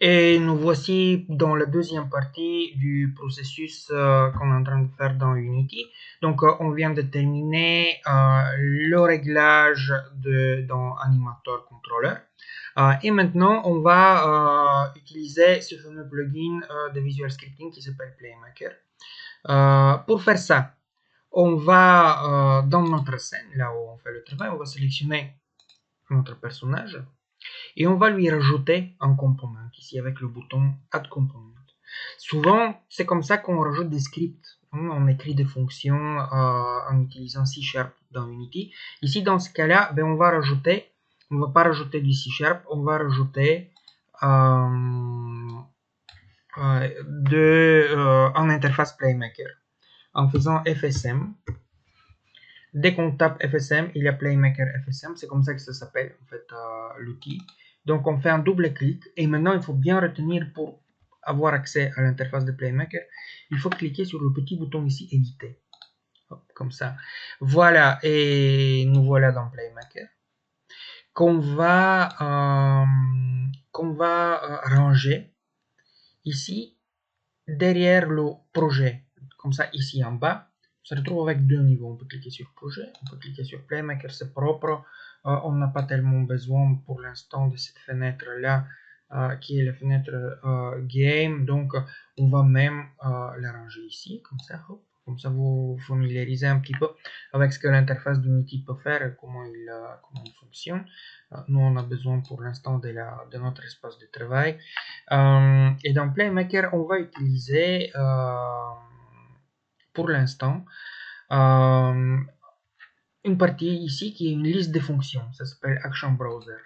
Et nous voici dans la deuxième partie du processus qu'on est en train de faire dans Unity. Donc, on vient de terminer le réglage dans Animator Controller. Et maintenant, on va utiliser ce fameux plugin de Visual Scripting qui s'appelle Playmaker. Pour faire ça, on va dans notre scène, là où on fait le travail, on va sélectionner notre personnage. Et on va lui rajouter un component ici avec le bouton Add Component. Souvent, c'est comme ça qu'on rajoute des scripts. On écrit des fonctions en utilisant C# dans Unity. Ici, dans ce cas-là, on va rajouter, on ne va pas rajouter du C#, on va rajouter en interface Playmaker en faisant FSM. Dès qu'on tape FSM, il y a Playmaker FSM, c'est comme ça que ça s'appelle en fait l'outil. Donc on fait un double clic et maintenant il faut bien retenir pour avoir accès à l'interface de Playmaker, il faut cliquer sur le petit bouton ici éditer. Hop, comme ça. Voilà, et nous voilà dans Playmaker. Qu'on va ranger ici derrière le projet, comme ça ici en bas. On se retrouve avec deux niveaux. On peut cliquer sur projet, on peut cliquer sur Playmaker, c'est propre. On n'a pas tellement besoin pour l'instant de cette fenêtre là qui est la fenêtre game. Donc on va même la ranger ici, comme ça. Hop. Comme ça, vous vous familiarisez un petit peu avec ce que l'interface d'Unity peut faire et comment il fonctionne. Nous, on a besoin pour l'instant de notre espace de travail. Et dans Playmaker, on va utiliser pour l'instant une partie ici qui est une liste de fonctions. Ça s'appelle Action Browser.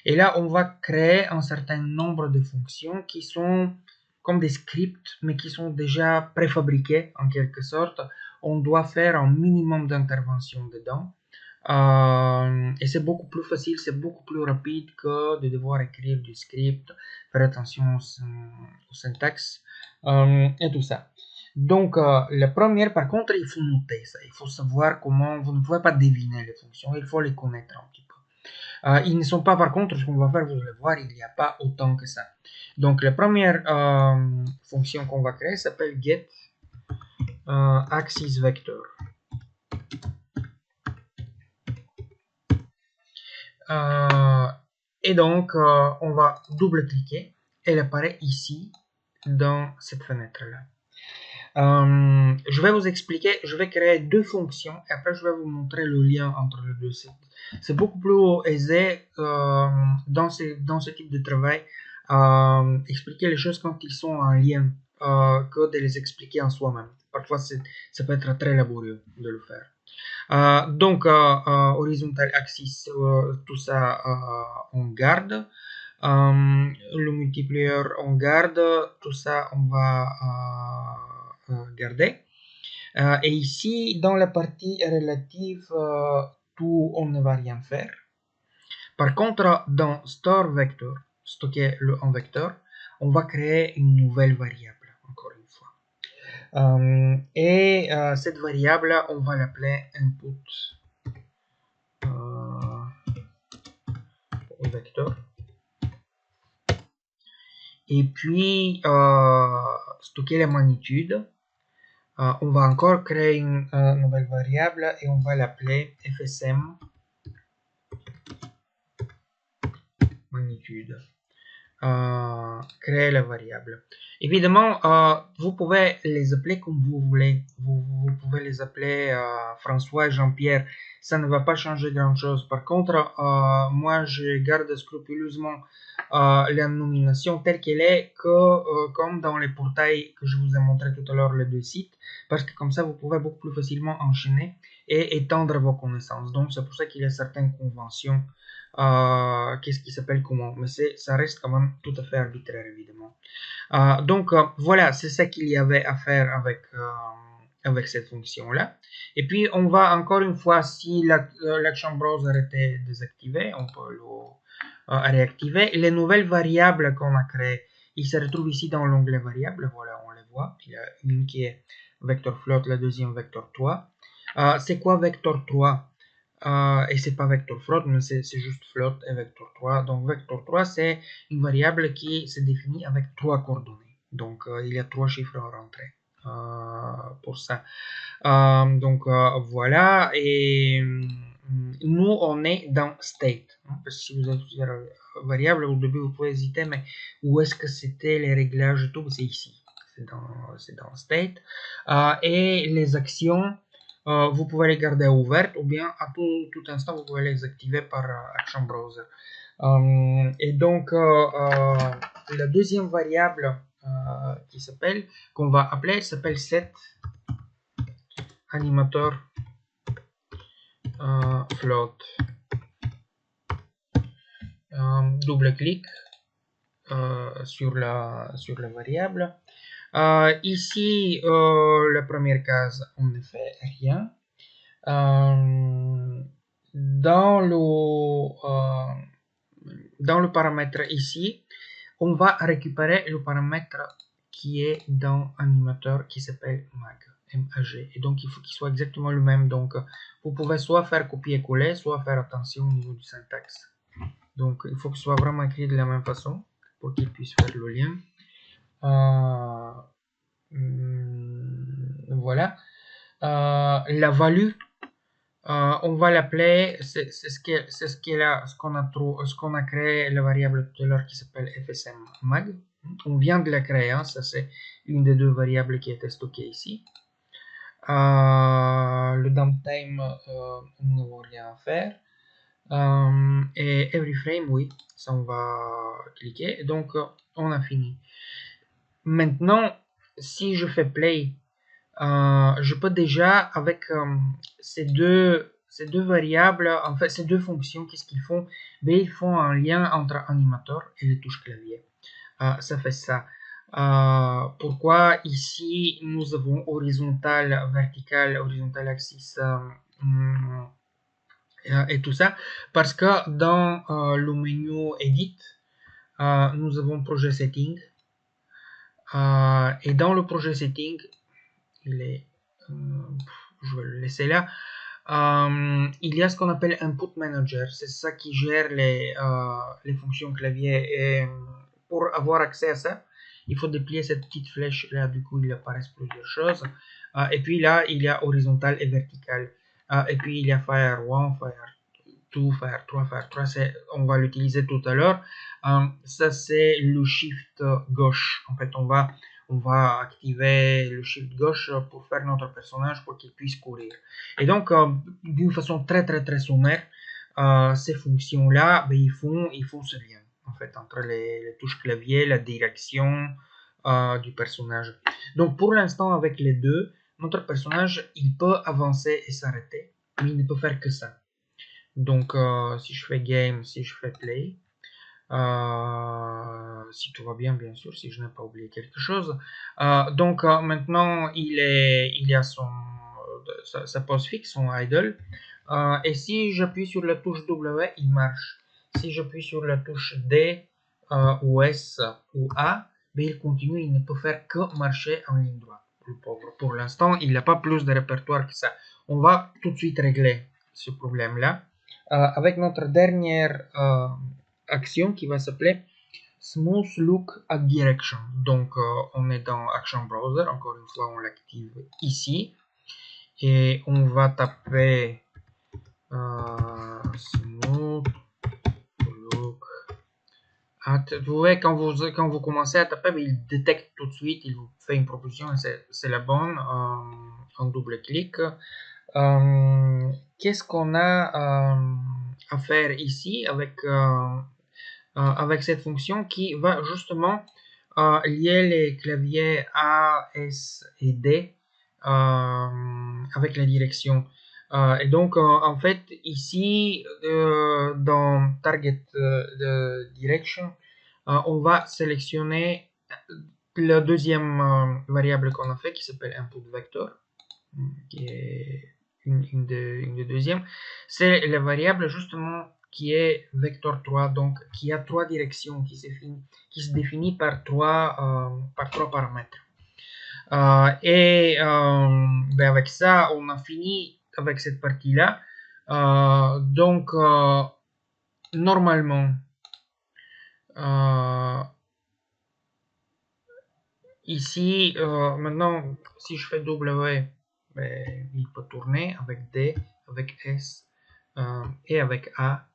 Et là, on va créer un certain nombre de fonctions qui sont comme des scripts, mais qui sont déjà préfabriqués en quelque sorte. On doit faire un minimum d'intervention dedans. Et c'est beaucoup plus facile, c'est beaucoup plus rapide que de devoir écrire du script, faire attention au syntaxe et tout ça. Donc, la première, par contre, il faut noter ça. Il faut savoir comment, vous ne pouvez pas deviner les fonctions, il faut les connaître un petit peu. Ils ne sont pas, par contre, ce qu'on va faire, vous allez voir, il n'y a pas autant que ça. Donc, la première fonction qu'on va créer s'appelle get axis vector. Et donc, on va double-cliquer. Elle apparaît ici, dans cette fenêtre-là. Je vais vous expliquer, je vais créer deux fonctions et après je vais vous montrer le lien entre les deux. C'est beaucoup plus aisé dans ce type de travail expliquer les choses quand ils sont en lien que de les expliquer en soi-même. Parfois, ça peut être très laborieux de le faire. Donc, horizontal axis, tout ça, on garde. Le multiplier, on garde. Tout ça, on va garder. Et ici, dans la partie relative, tout, on ne va rien faire. Par contre, dans store vector, stocker en vecteur, on va créer une nouvelle variable, encore une fois. Et cette variable, on va l'appeler input vector. Et puis, stocker la magnitude. On va encore créer une nouvelle variable et on va l'appeler FSM magnitude. Créer la variable. Évidemment, vous pouvez les appeler comme vous voulez. Vous pouvez les appeler François et Jean-Pierre. Ça ne va pas changer grand-chose. Par contre, moi, je garde scrupuleusement la nomination telle qu'elle est, comme dans les portails que je vous ai montré tout à l'heure, les deux sites, parce que comme ça, vous pouvez beaucoup plus facilement enchaîner et étendre vos connaissances. Donc, c'est pour ça qu'il y a certaines conventions qu'est-ce qui s'appelle comment, mais ça reste quand même tout à fait arbitraire évidemment. Donc voilà, c'est ça qu'il y avait à faire avec cette fonction là. Et puis on va encore une fois, si l'Action Browser était désactivé, on peut le réactiver. Les nouvelles variables qu'on a créées, ils se retrouvent ici dans l'onglet variables, voilà, on les voit. Il y a une qui est vector float, la deuxième vector 3. C'est quoi vector 3? et c'est pas vector float, mais c'est juste float et vector 3. Donc vector 3, c'est une variable qui se définit avec 3 coordonnées. Donc il y a 3 chiffres à rentrer pour ça. Donc voilà, et nous on est dans state, hein, parce que si vous avez plusieurs variables, au début vous pouvez hésiter, mais où est-ce que c'était les réglages et tout? C'est ici, c'est dans state. Et les actions, vous pouvez les garder ouvertes ou bien à tout instant vous pouvez les activer par Action Browser. Et donc la deuxième variable qu'on va appeler s'appelle set animateur float. Double clic sur la variable. Ici, la première case, on ne fait rien. Dans le paramètre ici, on va récupérer le paramètre qui est dans animateur qui s'appelle mag. MAG. Et donc il faut qu'il soit exactement le même. Donc vous pouvez soit faire copier-coller, soit faire attention au niveau du syntaxe. Donc il faut que ce soit vraiment écrit de la même façon pour qu'il puisse faire le lien. Voilà. La value, on va l'appeler, c'est ce qu'on a créé la variable tout à l'heure qui s'appelle FSM mag. On vient de la créer, hein, ça c'est une des deux variables qui était stockée ici. Le downtime, on ne va rien faire. Et every frame, oui, ça on va cliquer. Donc on a fini. Maintenant, si je fais play, je peux déjà avec ces deux variables, en fait ces deux fonctions, qu'est-ce qu'ils font? Ben, ils font un lien entre animateur et les touches clavier. Ça fait ça. Pourquoi ici nous avons horizontal, vertical, horizontal axis et tout ça? Parce que dans le menu Edit, nous avons projet setting. Et dans le projet setting, je vais le laisser là. Il y a ce qu'on appelle Input Manager. C'est ça qui gère les fonctions clavier. Et pour avoir accès à ça, il faut déplier cette petite flèche là. Du coup, il apparaissent plusieurs choses. Et puis là, il y a horizontal et vertical. Et puis il y a Fire 1, Fire 2, Fire 3, Fire 3. On va l'utiliser tout à l'heure. Ça, c'est le Shift gauche. En fait, on va activer le Shift gauche pour faire notre personnage pour qu'il puisse courir. Et donc, d'une façon très sommaire, ces fonctions-là, ben, ils font ce lien en fait entre les touches clavier, la direction du personnage. Donc, pour l'instant, avec les deux, notre personnage, il peut avancer et s'arrêter, mais il ne peut faire que ça. Donc, si je fais game, si je fais play, si tout va bien, bien sûr, si je n'ai pas oublié quelque chose. Donc maintenant, il y a sa pose fixe, son idle. Et si j'appuie sur la touche W, il marche. Si j'appuie sur la touche D ou S ou A, ben, il continue, il ne peut faire que marcher en ligne droite. Le pauvre. Pour l'instant, il n'a pas plus de répertoire que ça. On va tout de suite régler ce problème-là avec notre dernière action qui va s'appeler Smooth Look at Direction. Donc on est dans Action Browser, encore une fois on l'active ici et on va taper Smooth Look at. Vous voyez quand vous commencez à taper, il détecte tout de suite, il vous fait une proposition et c'est la bonne en double clic. Qu'est-ce qu'on a à faire ici avec cette fonction qui va justement lier les claviers A, S et D avec la direction. Et donc, en fait, ici, dans Target Direction, on va sélectionner la deuxième variable qu'on a fait qui s'appelle Input Vector, qui est une des deuxièmes. C'est la variable justement qui est vector 3, donc qui a trois directions, qui se définit par trois paramètres. Et ben avec ça, on a fini avec cette partie-là. Donc, normalement, ici, maintenant, si je fais W, ben, il peut tourner avec D, avec S et avec A.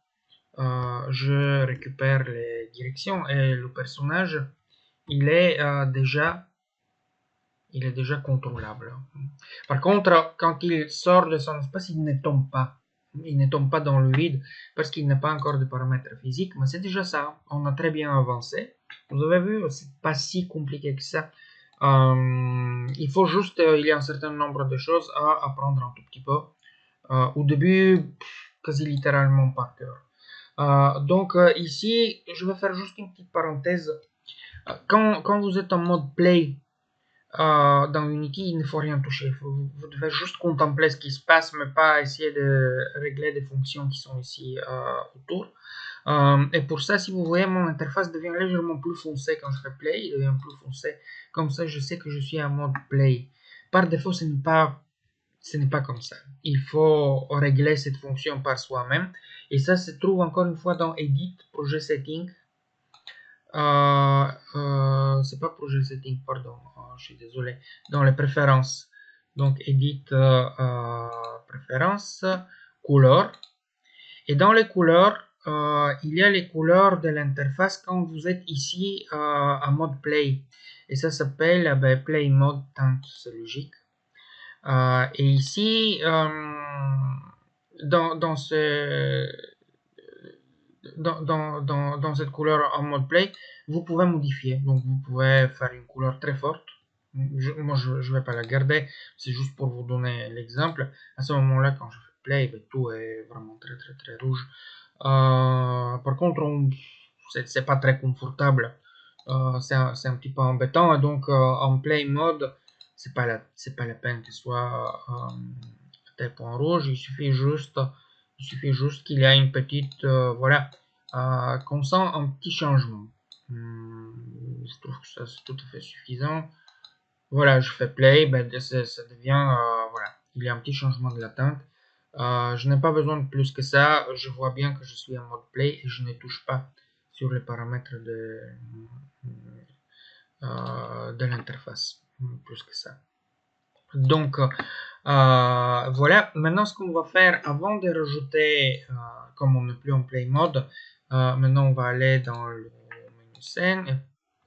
Je récupère les directions et le personnage, il est déjà contrôlable. Par contre, quand il sort de son espace, il ne tombe pas. Il ne tombe pas dans le vide parce qu'il n'a pas encore de paramètres physiques, mais c'est déjà ça. On a très bien avancé. Vous avez vu, c'est pas si compliqué que ça. Il faut juste, il y a un certain nombre de choses à apprendre un tout petit peu. Au début, quasi littéralement par cœur. Donc ici, je vais faire juste une petite parenthèse. Quand vous êtes en mode play, dans Unity, il ne faut rien toucher. Vous devez juste contempler ce qui se passe, mais pas essayer de régler des fonctions qui sont ici autour. Et pour ça, si vous voyez, mon interface devient légèrement plus foncée quand je fais play. Il devient plus foncé. Comme ça, je sais que je suis en mode play. Par défaut, ce n'est pas comme ça. Il faut régler cette fonction par soi-même. Et ça se trouve encore une fois dans Edit, Projet Setting. C'est pas Projet Setting, pardon, je suis désolé. Dans les préférences. Donc Edit, préférences, couleurs. Et dans les couleurs, il y a les couleurs de l'interface quand vous êtes ici en mode Play. Et ça s'appelle Play Mode Tint, c'est logique. Et ici, dans cette couleur en mode play, vous pouvez modifier. Donc vous pouvez faire une couleur très forte. Moi, je vais pas la garder. C'est juste pour vous donner l'exemple. À ce moment-là, quand je fais play, tout est vraiment très très très rouge. Par contre, c'est pas très confortable. C'est un petit peu embêtant. Et donc en play mode, c'est pas la peine qu'il soit des points rouges. Il suffit juste qu'il y ait une petite voilà, qu'on sent un petit changement. Je trouve que ça c'est tout à fait suffisant. Voilà, je fais play, ça devient voilà, il y a un petit changement de la teinte. Je n'ai pas besoin de plus que ça. Je vois bien que je suis en mode play et je ne touche pas sur les paramètres de l'interface plus que ça. Donc voilà, maintenant ce qu'on va faire avant de rajouter, comme on n'est plus en play mode, maintenant on va aller dans le menu scène et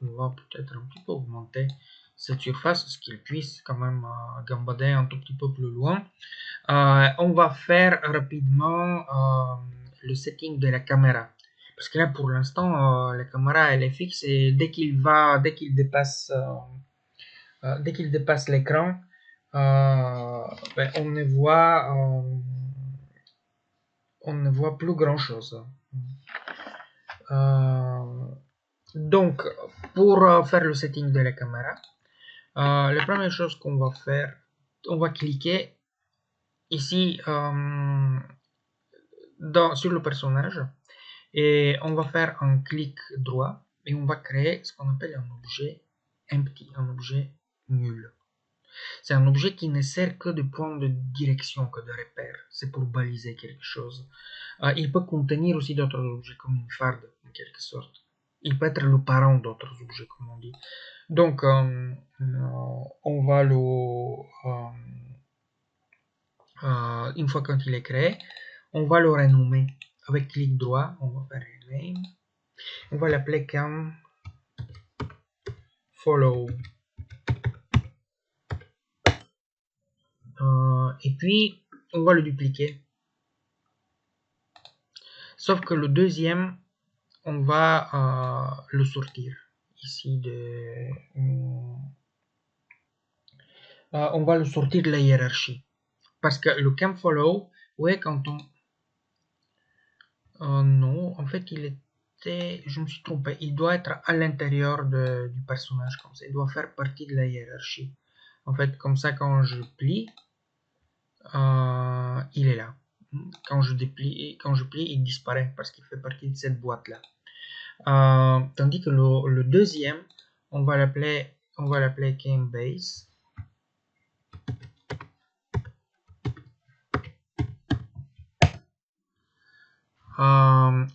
on va peut-être un petit peu augmenter cette surface, ce qu'il puisse quand même gambader un tout petit peu plus loin. On va faire rapidement le setting de la caméra. Parce que là, pour l'instant, la caméra, elle est fixe et dès qu'il dépasse l'écran, on ne voit plus grand chose. Donc, pour faire le setting de la caméra, la première chose qu'on va faire, on va cliquer ici sur le personnage et on va faire un clic droit et on va créer ce qu'on appelle un objet empty, un objet nul. C'est un objet qui ne sert que de point de direction, que de repère. C'est pour baliser quelque chose. Il peut contenir aussi d'autres objets comme une farde, en quelque sorte. Il peut être le parent d'autres objets, comme on dit. Donc, on va une fois quand il est créé, on va le renommer. Avec clic droit, on va faire rename. On va l'appeler cam follow. Et puis, on va le dupliquer. Sauf que le deuxième, on va le sortir. Ici, on va le sortir de la hiérarchie. Parce que le cam follow, ouais, quand on... non, en fait, il était... Je me suis trompé. Il doit être à l'intérieur du personnage, comme ça. Il doit faire partie de la hiérarchie. En fait, comme ça, quand je plie, il est là. Quand je plie, il disparaît parce qu'il fait partie de cette boîte-là. Tandis que le deuxième, on va l'appeler CamBase.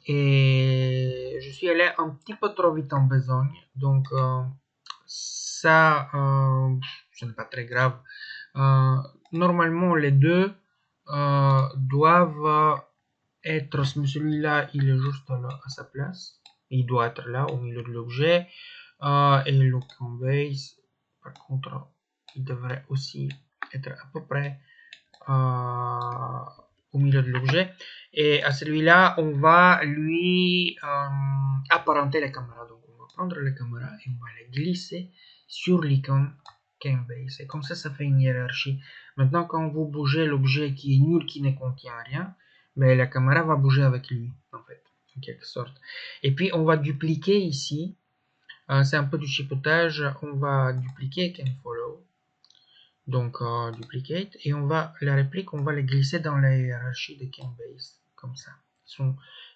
Et je suis allé un petit peu trop vite en besogne, donc ça, ce n'est pas très grave. Normalement, les deux doivent être, celui-là, il est juste là à sa place. Il doit être là au milieu de l'objet. Et le Coinbase, par contre, il devrait aussi être à peu près au milieu de l'objet. Et à celui-là, on va lui apparenter la caméra. Donc, on va prendre la caméra et on va la glisser sur l'icône Coinbase. Et comme ça fait une hiérarchie. Maintenant, quand vous bougez l'objet qui est nul, qui ne contient rien, mais la caméra va bouger avec lui, en fait, en quelque sorte. Et puis, on va dupliquer ici. C'est un peu du chipotage. On va dupliquer CanFollow. Donc, duplicate. Et on va, la réplique, on va la glisser dans la hiérarchie de Coinbase. Comme ça.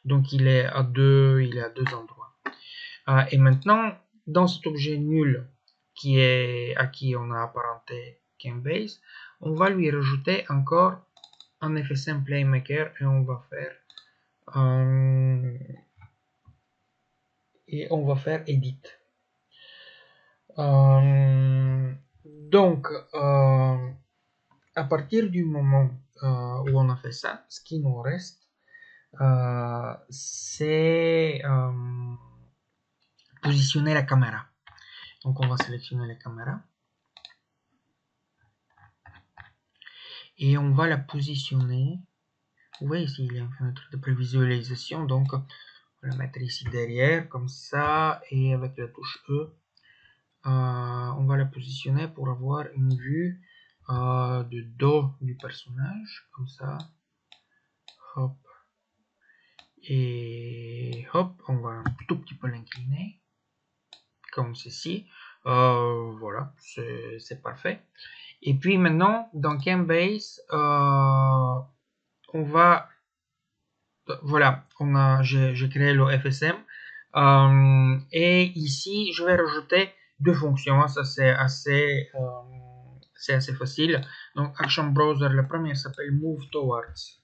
Donc, il est à deux endroits. Et maintenant, dans cet objet nul à qui on a apparenté Coinbase, on va lui rajouter encore un FSM Playmaker et on va faire edit. Donc, à partir du moment où on a fait ça, ce qui nous reste, c'est positionner la caméra. Donc, on va sélectionner la caméra. Et on va la positionner. Vous voyez ici, il y a une fenêtre de prévisualisation. Donc, on va la mettre ici derrière, comme ça. Et avec la touche E, on va la positionner pour avoir une vue de dos du personnage. Comme ça. Hop. Et hop, on va un tout petit peu l'incliner. Comme ceci. Voilà, c'est parfait. Et puis maintenant, dans Coinbase, on va, voilà, j'ai créé le FSM. Et ici, je vais rajouter deux fonctions. Ça, c'est assez facile. Donc, Action Browser, la première s'appelle Move Towards.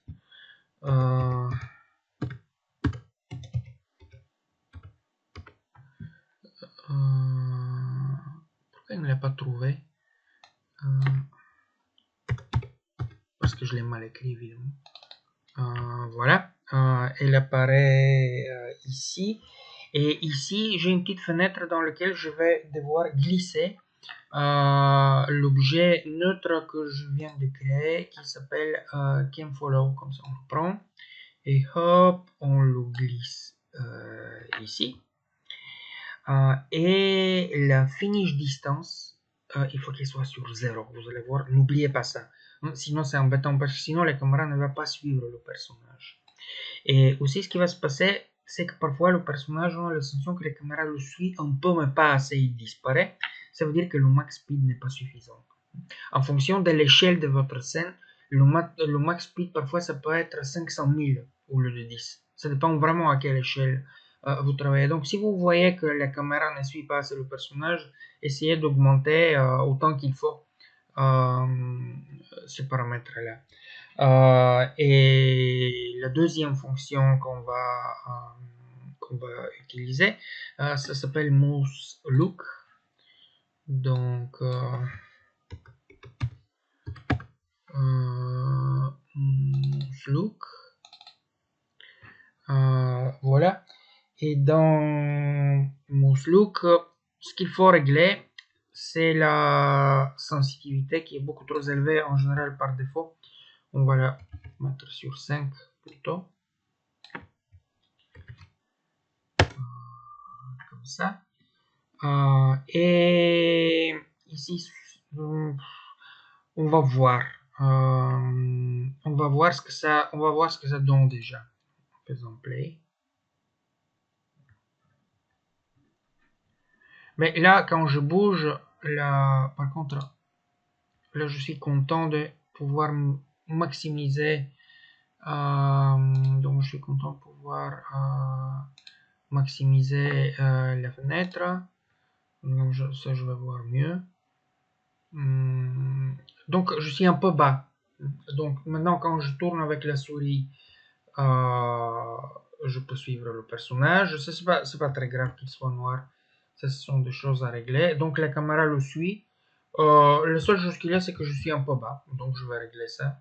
Pourquoi il ne l'a pas trouvé? Parce que je l'ai mal écrit, évidemment. Voilà, elle apparaît ici. Et ici, j'ai une petite fenêtre dans laquelle je vais devoir glisser l'objet neutre que je viens de créer qui s'appelle CamFollow. Comme ça, on le prend et hop, on le glisse ici. Et la finish distance, il faut qu'elle soit sur 0. Vous allez voir, n'oubliez pas ça. Sinon, c'est embêtant parce que sinon, la caméra ne va pas suivre le personnage. Et aussi, ce qui va se passer, c'est que parfois, le personnage a la sensation que la caméra le suit un peu, mais pas assez, il disparaît. Ça veut dire que le max speed n'est pas suffisant. En fonction de l'échelle de votre scène, le max speed, parfois, ça peut être 500 000 au lieu de 10. Ça dépend vraiment à quelle échelle vous travaillez. Donc, si vous voyez que la caméra ne suit pas assez le personnage, essayez d'augmenter autant qu'il faut ce paramètre-là. Et la deuxième fonction qu'on va utiliser, ça s'appelle Mouse Look. Donc, Mouse Look. Voilà. Et dans Mouse Look, ce qu'il faut régler, c'est la sensitivité qui est beaucoup trop élevée en général par défaut. On va la mettre sur 5 plutôt. Comme ça. Et ici, on va voir. On va voir ce que ça donne déjà. Faisons play. Mais là, quand je bouge, là, par contre, là, je suis content de pouvoir maximiser. Donc, je suis content de pouvoir maximiser la fenêtre. Donc, ça, je vais voir mieux. Donc, je suis un peu bas. Donc, maintenant, quand je tourne avec la souris, je peux suivre le personnage. C'est pas très grave qu'il soit noir. Ça, ce sont des choses à régler. Donc la caméra le suit. La seule chose qu'il y a, c'est que je suis un peu bas. Donc je vais régler ça.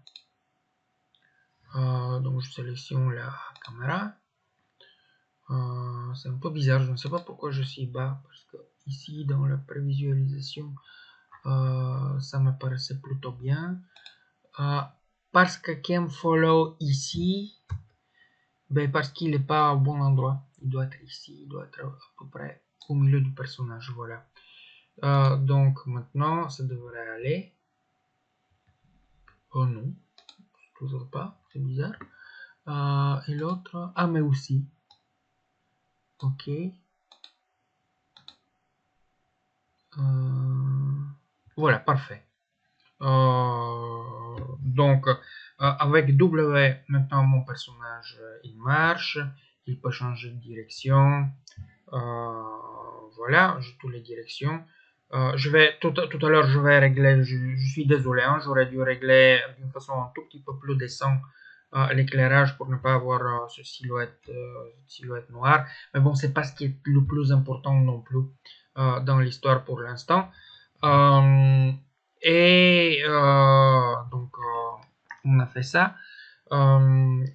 Donc je sélectionne la caméra. C'est un peu bizarre, je ne sais pas pourquoi je suis bas, parce que ici dans la prévisualisation, ça me paraissait plutôt bien. Parce que Cam Follow ici, ben parce qu'il n'est pas au bon endroit. Il doit être ici, il doit être à peu près au milieu du personnage, voilà. Donc maintenant, ça devrait aller. Oh non, toujours pas, c'est bizarre. Et l'autre, ah mais aussi. Ok. Voilà, parfait. Donc, avec W, maintenant mon personnage, il marche, il peut changer de direction. Voilà, j'ai toutes les directions. Je vais, tout à l'heure, je vais régler, je suis désolé, hein, j'aurais dû régler d'une façon un tout petit peu plus décente l'éclairage pour ne pas avoir ce silhouette noire. Mais bon, c'est pas ce qui est le plus important non plus dans l'histoire pour l'instant. Donc, on a fait ça.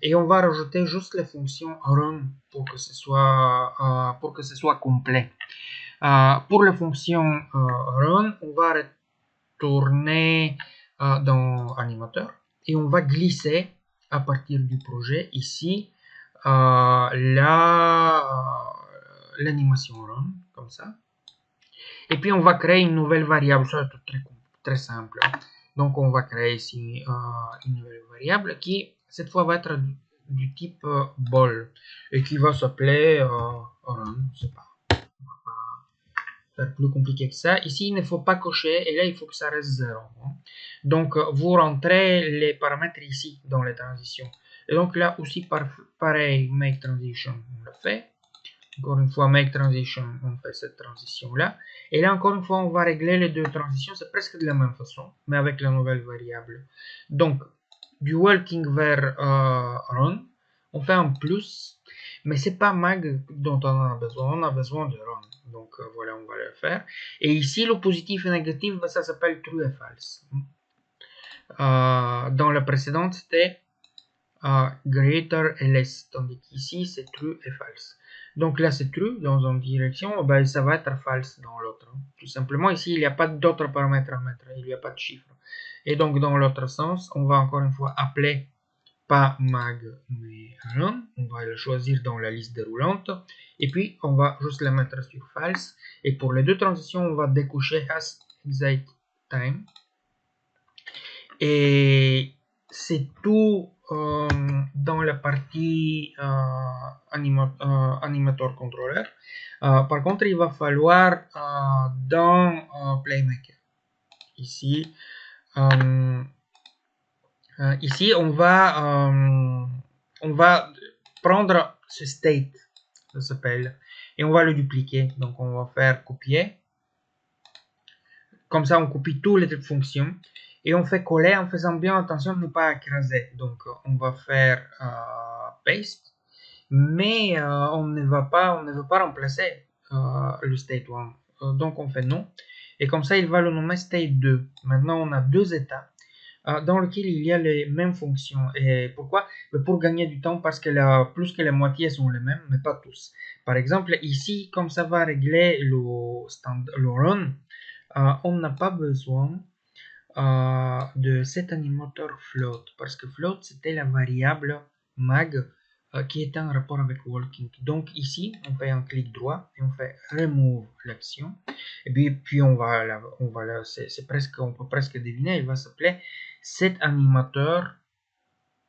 Et on va rajouter juste les fonctions run pour que ce soit complet. Pour les fonctions run, on va retourner dans animateur et on va glisser à partir du projet ici l'animation run comme ça. Et puis on va créer une nouvelle variable, ça c'est très simple. Donc on va créer ici une nouvelle variable qui cette fois va être du type ball et qui va s'appeler run, je sais pas, faire plus compliqué que ça. Ici il ne faut pas cocher et là il faut que ça reste 0. Hein. Donc vous rentrez les paramètres ici dans les transitions. Et donc là aussi pareil, make transition, on le fait. Encore une fois, make transition, on fait cette transition-là. Et là, encore une fois, on va régler les deux transitions. C'est presque de la même façon, mais avec la nouvelle variable. Donc, du walking vers run, on fait un plus, mais c'est pas mag dont on a besoin. On a besoin de run. Donc, voilà, on va le faire. Et ici, le positif et négatif, ben, ça s'appelle true et false. Dans la précédente, c'était greater et less, tandis qu'ici, c'est true et false. Donc là, c'est true dans une direction, ben, ça va être false dans l'autre. Tout simplement, ici, il n'y a pas d'autres paramètres à mettre, il n'y a pas de chiffre. Et donc, dans l'autre sens, on va encore une fois appeler pas mag, mais run. On va le choisir dans la liste déroulante. Et puis, on va juste la mettre sur false. Et pour les deux transitions, on va découcher as exit time. Et c'est tout dans la partie animateur contrôleur. Par contre, il va falloir dans Playmaker. Ici, ici on va prendre ce state, ça s'appelle, et on va le dupliquer. Donc, on va faire copier. Comme ça, on copie toutes les fonctions. Et on fait coller en faisant bien attention de ne pas écraser. Donc, on va faire paste. Mais on ne veut pas remplacer le state 1. Donc, on fait non. Et comme ça, il va le nommer state 2. Maintenant, on a deux états dans lesquels il y a les mêmes fonctions. Et pourquoi? Pour gagner du temps, parce que plus que la moitié sont les mêmes, mais pas tous. Par exemple, ici, comme ça va régler le run, on n'a pas besoin de cet animateur float parce que float c'était la variable mag qui est en rapport avec walking. Donc ici on fait un clic droit et on fait remove l'action et puis on on peut presque deviner, il va s'appeler cet animateur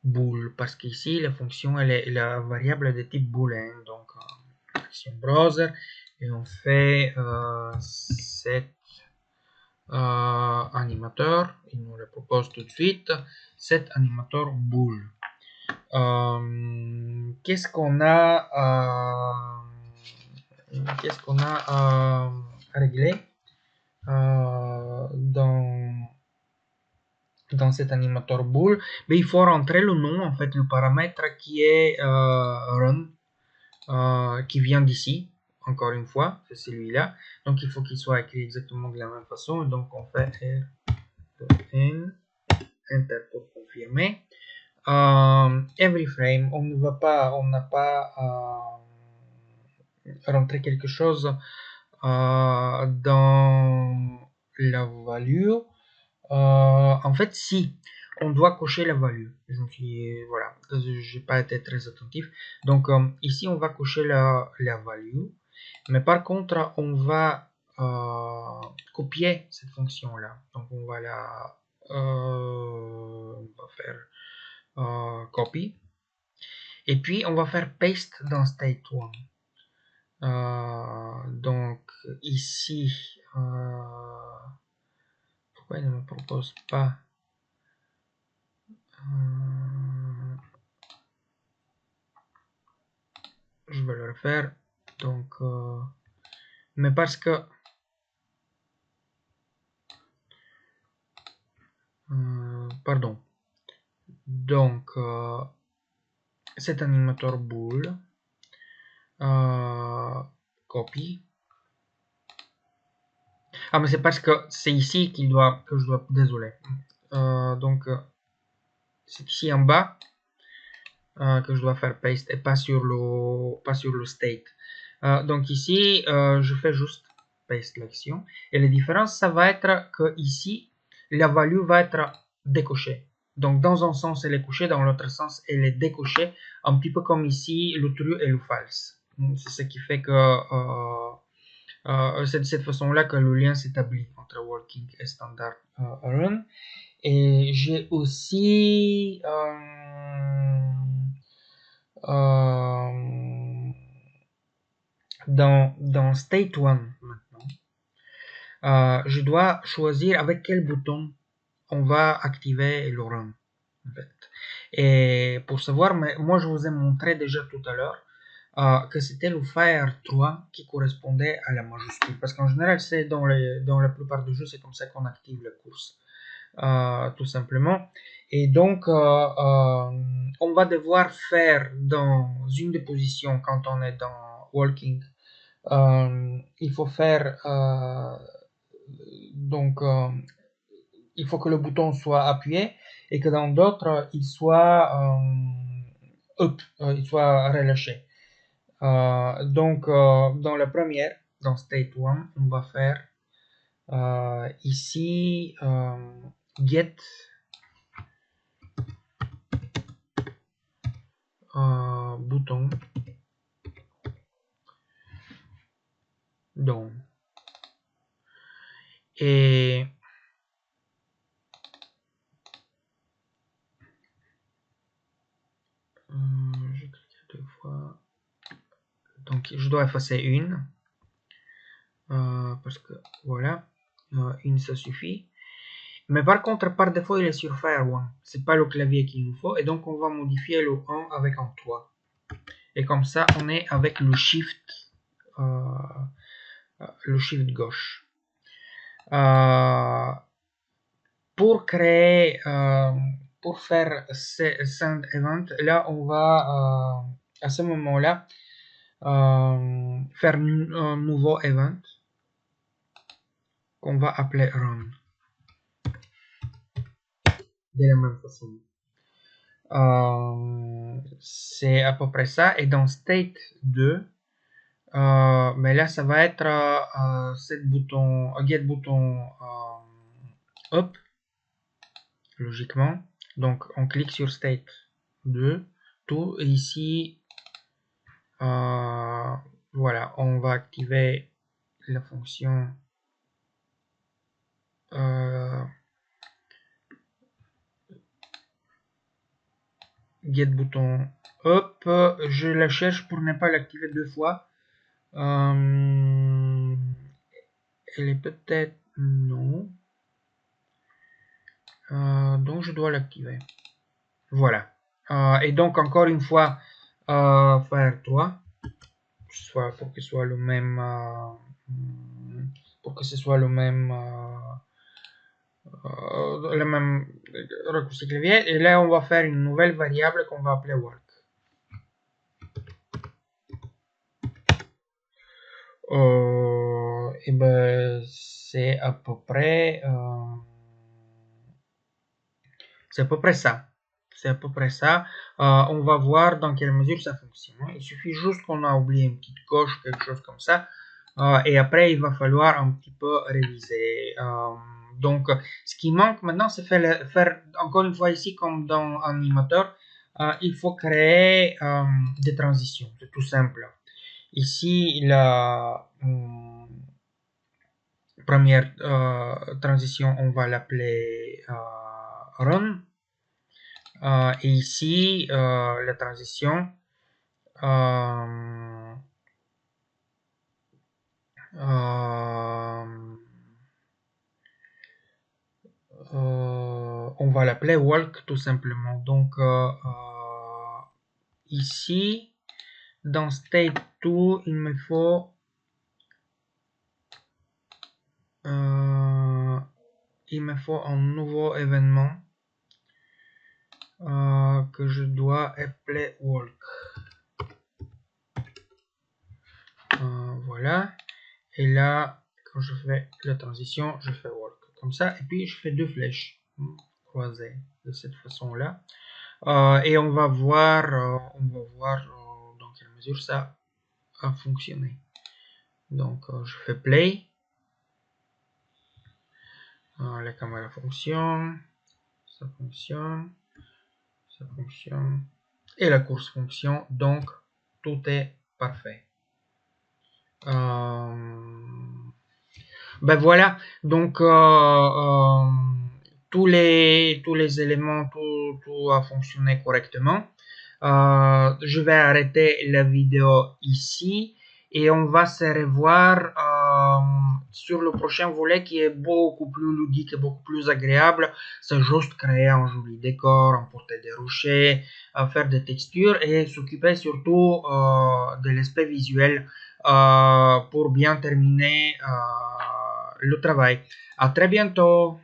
bool parce qu'ici la fonction elle est la variable de type boolean. Donc action browser et on fait set animateur, il nous le propose tout de suite, cet animateur bool. Qu'est-ce qu'on a à régler dans dans cet animateur bool, mais il faut rentrer le nom, en fait, le paramètre qui est run, qui vient d'ici, encore une fois, c'est celui-là. Donc il faut qu'il soit écrit exactement de la même façon. Donc on fait R, Enter pour confirmer. Every frame, on n'a pas rentré quelque chose dans la value. En fait, si on doit cocher la value, voilà, j'ai pas été très attentif. Donc ici, on va cocher la value, mais par contre, on va copier cette fonction-là. Donc on va faire copy, et puis on va faire paste dans state 1. Donc ici, pourquoi il ne me propose pas je vais le refaire. Donc mais parce que pardon, donc cet animateur bool copy. Ah, mais c'est parce que c'est ici que je dois, désolé. Donc c'est ici en bas que je dois faire paste et pas sur le state. Donc ici je fais juste paste l'action, et la différence ça va être que ici la value va être décochée. Donc dans un sens elle est cochée, dans l'autre sens elle est décochée, un petit peu comme ici le true et le false. C'est ce qui fait que c'est de cette façon là que le lien s'établit entre working et standard run. Et j'ai aussi dans state 1 maintenant, je dois choisir avec quel bouton on va activer le run, en fait. Et pour savoir, mais moi je vous ai montré déjà tout à l'heure que c'était le Fire 3 qui correspondait à la majuscule, parce qu'en général c'est dans la plupart des jeux c'est comme ça qu'on active la course, tout simplement. Et donc on va devoir faire dans une des positions, quand on est dans walking, il faut faire donc il faut que le bouton soit appuyé, et que dans d'autres il soit il soit relâché. Donc dans la première, dans state 1, on va faire ici get bouton. Donc et je clique 2 fois, donc je dois effacer une parce que voilà, une ça suffit. Mais par contre, par défaut, il est sur Fire 1. C'est pas le clavier qu'il nous faut. Et donc, on va modifier le 1 avec un 3. Et comme ça, on est avec le shift gauche. Pour créer, pour faire send event, là, on va à ce moment-là faire un nouveau event qu'on va appeler run. De la même façon. C'est à peu près ça. Et dans state 2, mais là ça va être set bouton, get bouton up, logiquement. Donc on clique sur state 2, tout, et ici voilà, on va activer la fonction get bouton up. Je la cherche pour ne pas l'activer deux fois. Elle est peut-être non. Donc je dois l'activer. Voilà. Et donc encore une fois, faire 3 pour que ce soit le même, pour que ce soit le même, raccourci clavier. Et là, on va faire une nouvelle variable qu'on va appeler walk. Et ben, c'est à peu près ça. C'est à peu près ça. On va voir dans quelle mesure ça fonctionne. Il suffit juste qu'on a oublié une petite coche, quelque chose comme ça. Et après, il va falloir un petit peu réviser. Donc, ce qui manque maintenant, c'est faire, encore une fois ici, comme dans Animator, il faut créer des transitions. C'est tout simple. Ici, la première transition, on va l'appeler Run. Et ici, la transition, on va l'appeler walk tout simplement. Donc, ici, dans state 2, il me faut un nouveau événement que je dois appeler walk. Voilà. Et là, quand je fais la transition, je fais walk comme ça. Et puis, je fais deux flèches croisées de cette façon-là. Et on va voir dans quelle mesure ça a fonctionné. Donc, je fais play. La caméra fonctionne. Ça fonctionne. Ça fonctionne. Et la course fonctionne. Donc, tout est parfait. Ben voilà. Donc, tous les éléments, tout a fonctionné correctement. Je vais arrêter la vidéo ici et on va se revoir sur le prochain volet qui est beaucoup plus ludique et beaucoup plus agréable. C'est juste créer un joli décor, emporter des rochers, faire des textures et s'occuper surtout de l'aspect visuel pour bien terminer le travail. À très bientôt!